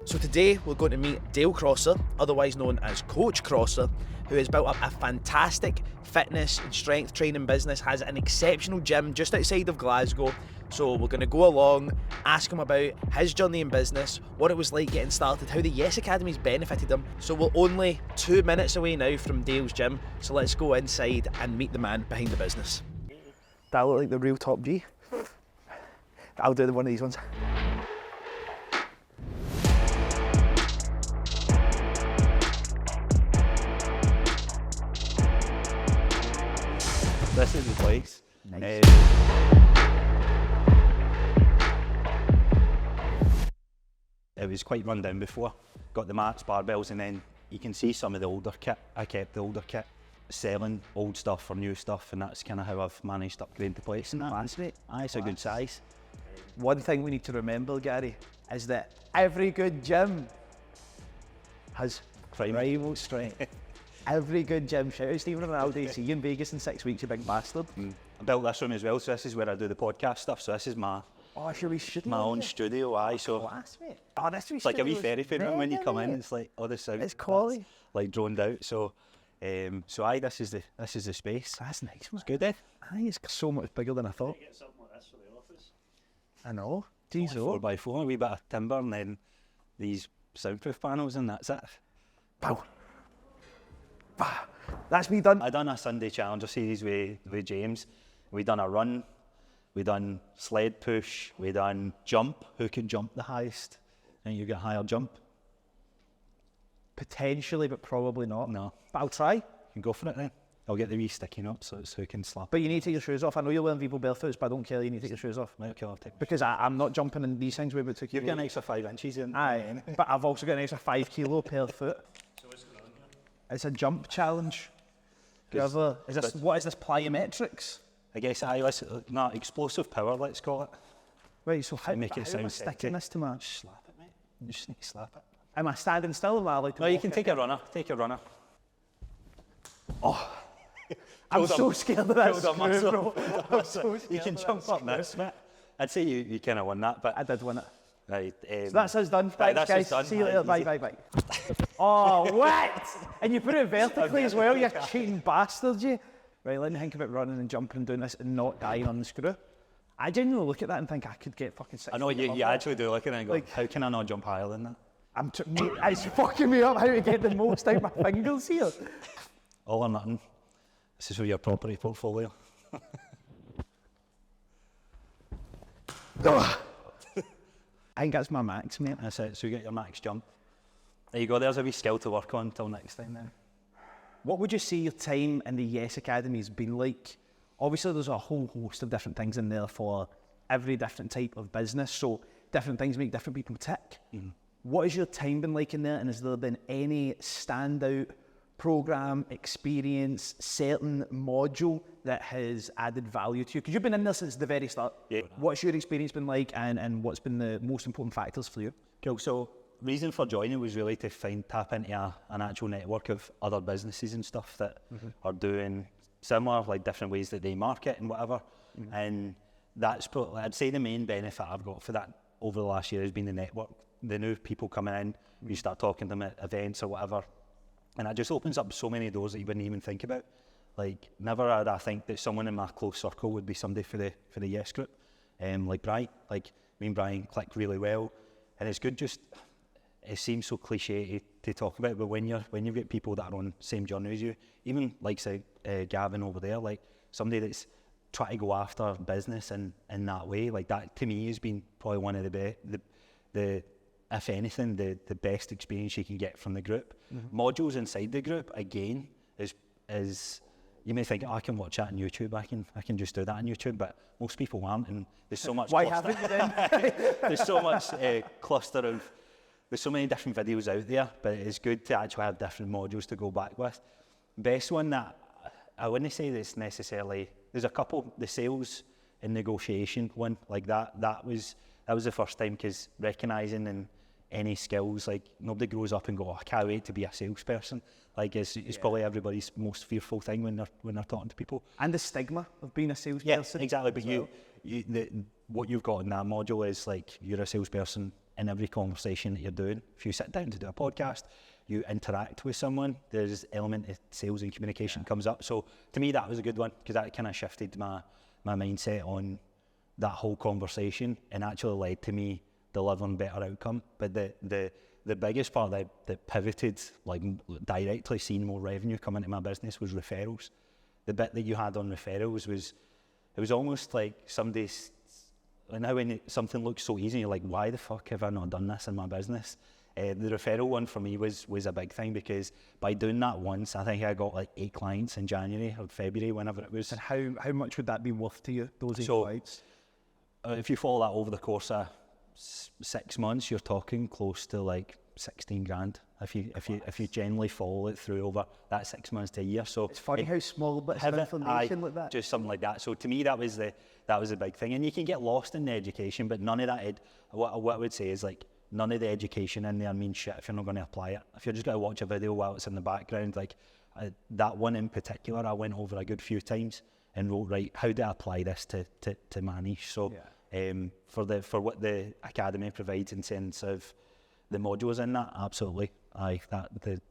So today we're going to meet Dale Crosser, otherwise known as Coach Crosser, who has built up a fantastic fitness and strength training business, has an exceptional gym just outside of Glasgow. So we're going to go along, ask him about his journey in business, what it was like getting started, how the Yes Academy's benefited him. So we're only 2 minutes away now from Dale's gym, so let's go inside and meet the man behind the business. That look like the real Top G? I'll do one of these ones. This is the place. Nice. It was quite run down before. Got the mats, barbells, and then you can see some of the older kit. I kept the older kit, selling old stuff for new stuff, and that's kind of how I've managed to upgrade the place. And Class, mate. it's a good size. One thing we need to remember, Gary, is that every good gym has primal strength. Every good gym, shout out Stephen Ronaldo, see you in Vegas in 6 weeks, you big bastard. I built this room as well, so this is where I do the podcast stuff. So this is my Sure we should. own studio, So Class, mate. Oh, this it's like a wee fairy room when you come in. It's like all the sound. It's quality. Like droned out. So, this is the space. That's nice, mate. It's good, eh? It's so much bigger than I thought. Get something like this for the office. I know. Jeez, 4x4, a wee bit of timber, and then these soundproof panels, and that's it. Wow. That's me done. I done a Sunday Challenger series with James. We done a run, we done sled push, we done jump. Who can jump the highest? And you get higher jump. Potentially, but probably not. No, But I'll try. you can go for it then. I'll get the wee sticky note so it's who can slap. But you need to take your shoes off. I know you're wearing Vivo barefoots, but I don't care. You need to take your shoes off. Right, okay, I'll take. Because I'm not jumping in these things. We're about to. You've got an extra 5 inches in. Aye, but I've also got an extra 5 kilo per foot. So what's going on here? It's a jump challenge. What is this, plyometrics? I guess explosive power, let's call it. Right, so how, make it how am I sound sticking sexy. this to my... Slap it, mate. You just need to slap it. Am I standing still or am I allowed to No, you walk can it? take a runner. Take a runner. I'm Build so up- scared of that build up screw, muscle. bro. I'm so You scared can of jump that up screw. this, mate. I'd say you kind of won that, but I did win it. right. So that's us done. Thanks, that's guys. us done. See you Aye, later. Bye, easy. bye. Oh, what? And you put it vertically as well, you cheating bastards, you. Right, let me think about running and jumping and doing this and not dying on the screw. I genuinely look at that and think I could get fucking 6 I know feet you above you that. actually do look at it and go, Like- how can I not jump higher than that? Mate, it's fucking me up how to get the most out of my fingers here. All or nothing. This is for your property portfolio. I think that's my max, mate. That's it. So you get your max jump. There you go. There's a wee skill to work on till next time then. What would you say your time in the Yes Academy has been like? Obviously, there's a whole host of different things in there for every different type of business, so different things make different people tick. What has your time been like in there, and has there been any standout program, experience, certain module that has added value to you? Because you've been in there since the very start. Yeah. What's your experience been like, and what's been the most important factors for you? Cool. So reason for joining was really to tap into an actual network of other businesses and stuff that are doing similar, like different ways that they market and whatever. And that's probably, I'd say the main benefit I've got for that over the last year has been the network. The new people coming in, you start talking to them at events or whatever, and it just opens up so many doors that you wouldn't even think about. Like, never had I think that someone in my close circle would be somebody for the Yes group. Like Brian, like me and Brian click really well, and it's good. Just it seems so cliche to talk about, but when you get people that are on the same journey as you, even like say Gavin over there, like somebody that's trying to go after business in that way, like that to me has been probably one of the best. The if anything, the best experience you can get from the group. Modules inside the group, again, is you may think, I can watch that on YouTube, I can just do that on YouTube, but most people aren't, and there's so much Why cluster. haven't you then? There's so much cluster of, there's so many different videos out there, but it's good to actually have different modules to go back with. Best one that, I wouldn't say that it's necessarily, there's a couple, the sales and negotiation one, like that was the first time, because recognising and any skills, like nobody grows up and go, I can't wait to be a salesperson. Like it's probably everybody's most fearful thing when they're talking to people. And the stigma of being a salesperson. Yeah, exactly. But as well. what you've got in that module is like, you're a salesperson, in every conversation that you're doing. If you sit down to do a podcast, you interact with someone, there's an element of sales and communication comes up. So to me, that was a good one, because that kind of shifted my mindset on that whole conversation and actually led to me delivering better outcome. But the biggest part that pivoted, like directly seeing more revenue come into my business, was referrals. The bit that you had on referrals was almost like somebody's, and now when something looks so easy, you're like, why the fuck have I not done this in my business? The referral one for me was a big thing, because by doing that once, I think I got like 8 clients in January or February, whenever it was. And how much would that be worth to you, those 8 clients? If you follow that over the course of 6 months, you're talking close to like 16 grand. If you generally follow it through over that 6 months to a year. So it's funny how small bits of information like that. Just something like that. So to me, that was a big thing. And you can get lost in the education, but none of that. What I would say is, like, none of the education in there means shit if you're not going to apply it. If you're just going to watch a video while it's in the background, like that one in particular, I went over a good few times and wrote, right, how do I apply this to my niche? So for what the academy provides in sense of the modules in that, absolutely.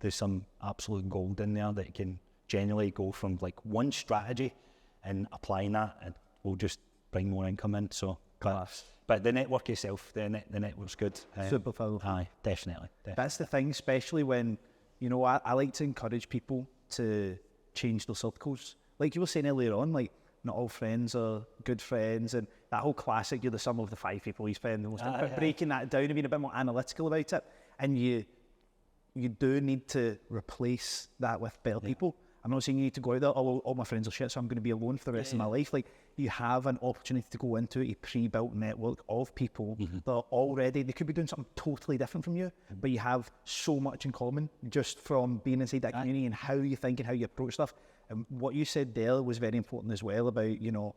There's some absolute gold in there that can generally go from like one strategy and applying that, and will just bring more income in. So Class. But the network itself, the network's good. Super powerful. Aye, definitely. That's the thing, especially when, I like to encourage people to change their circles. Like you were saying earlier on, like, not all friends are good friends, and that whole classic, you're the sum of the 5 people you spend the most time. But breaking that down and being a bit more analytical about it, and you do need to replace that with better people. I'm not saying you need to go out there, all my friends are shit, so I'm going to be alone for the rest of my life. Like, you have an opportunity to go into a pre-built network of people that are already, they could be doing something totally different from you, but you have so much in common just from being inside that community and how you think and how you approach stuff. And what you said there was very important as well about, the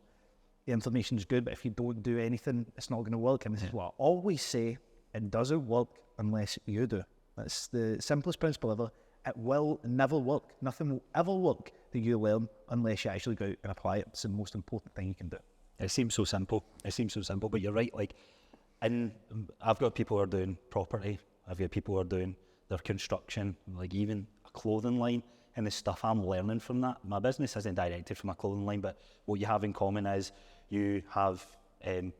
information is good, but if you don't do anything, it's not going to work. And this is what I always say, it doesn't work unless you do. That's the simplest principle ever. It will never work. Nothing will ever work that you learn unless you actually go out and apply it. It's the most important thing you can do. It seems so simple, but you're right. Like, and I've got people who are doing property. I've got people who are doing their construction, like even a clothing line, and the stuff I'm learning from that. My business isn't directed from a clothing line, but what you have in common is you have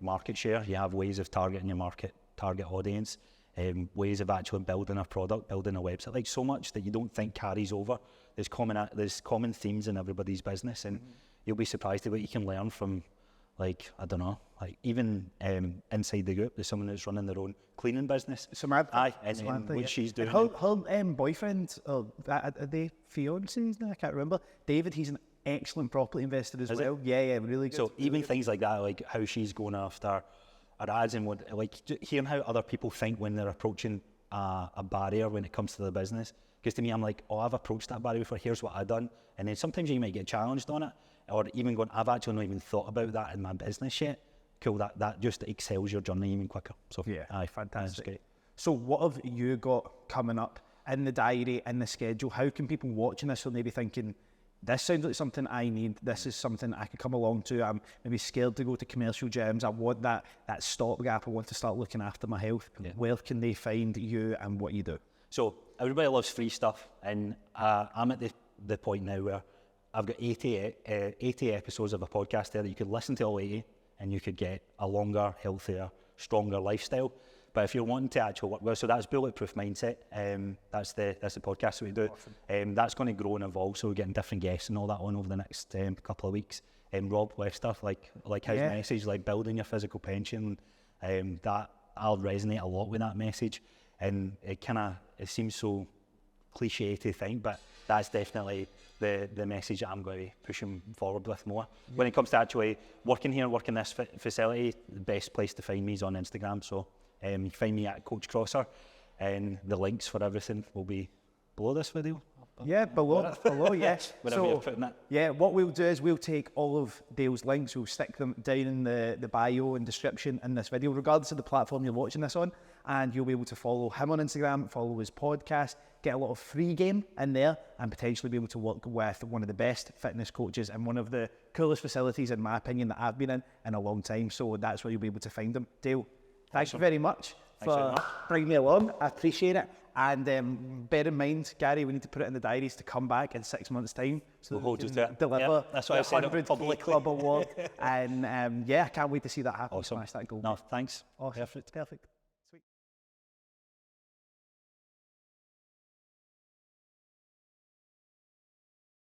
market share, you have ways of targeting your target audience, ways of actually building a product, building a website, like so much that you don't think carries over. There's common themes in everybody's business, and you'll be surprised at what you can learn from, like, I don't know, like even inside the group, there's someone that's running their own cleaning business. Samantha. And what she's doing. Her boyfriend, or are they fiancés now? I can't remember. David, he's an excellent property investor as well. Yeah, really good. So even things like that, like how she's going after her ads and what, like hearing how other people think when they're approaching a barrier when it comes to the business. Because to me, I'm like, I've approached that barrier before, here's what I've done. And then sometimes you might get challenged on it, or even going, I've actually not even thought about that in my business yet. Cool, that just excels your journey even quicker. So yeah, fantastic. Great. So what have you got coming up in the diary, in the schedule? How can people watching this or maybe thinking, this sounds like something I need, this is something I could come along to, I'm maybe scared to go to commercial gyms, I want that stopgap, I want to start looking after my health. Where can they find you and what you do? So everybody loves free stuff, and I'm at the point now where I've got 80 episodes of a podcast there that you could listen to all 80, and you could get a longer, healthier, stronger lifestyle. But if you're wanting to actually work well, so that's Bulletproof Mindset. That's the podcast that we do. Awesome. That's going to grow and evolve. So we're getting different guests and all that on over the next couple of weeks. Rob Webster, like his message, like building your physical pension. That I'll resonate a lot with that message, and it seems so cliche to think, but that's definitely the message that I'm going to be pushing forward with more. When it comes to actually working here, working this facility, the best place to find me is on Instagram. So you can find me at Coach Crosser, and the links for everything will be below this video. Yeah, below, yeah. Whenever you're putting it. Yeah, what we'll do is we'll take all of Dale's links, we'll stick them down in the bio and description in this video, regardless of the platform you're watching this on, and you'll be able to follow him on Instagram, follow his podcast, get a lot of free game in there, and potentially be able to work with one of the best fitness coaches and one of the coolest facilities, in my opinion, that I've been in a long time. So that's where you'll be able to find them. Dale, thank you very much for bringing me along. I appreciate it. And bear in mind, Gary, we need to put it in the diaries to come back in 6 months' time. So we'll hold you to it. Deliver Yep, that's what I said 100k Club Award. And yeah, I can't wait to see that happen. Awesome. Smash that goal. No, thanks. Awesome. Perfect. Perfect.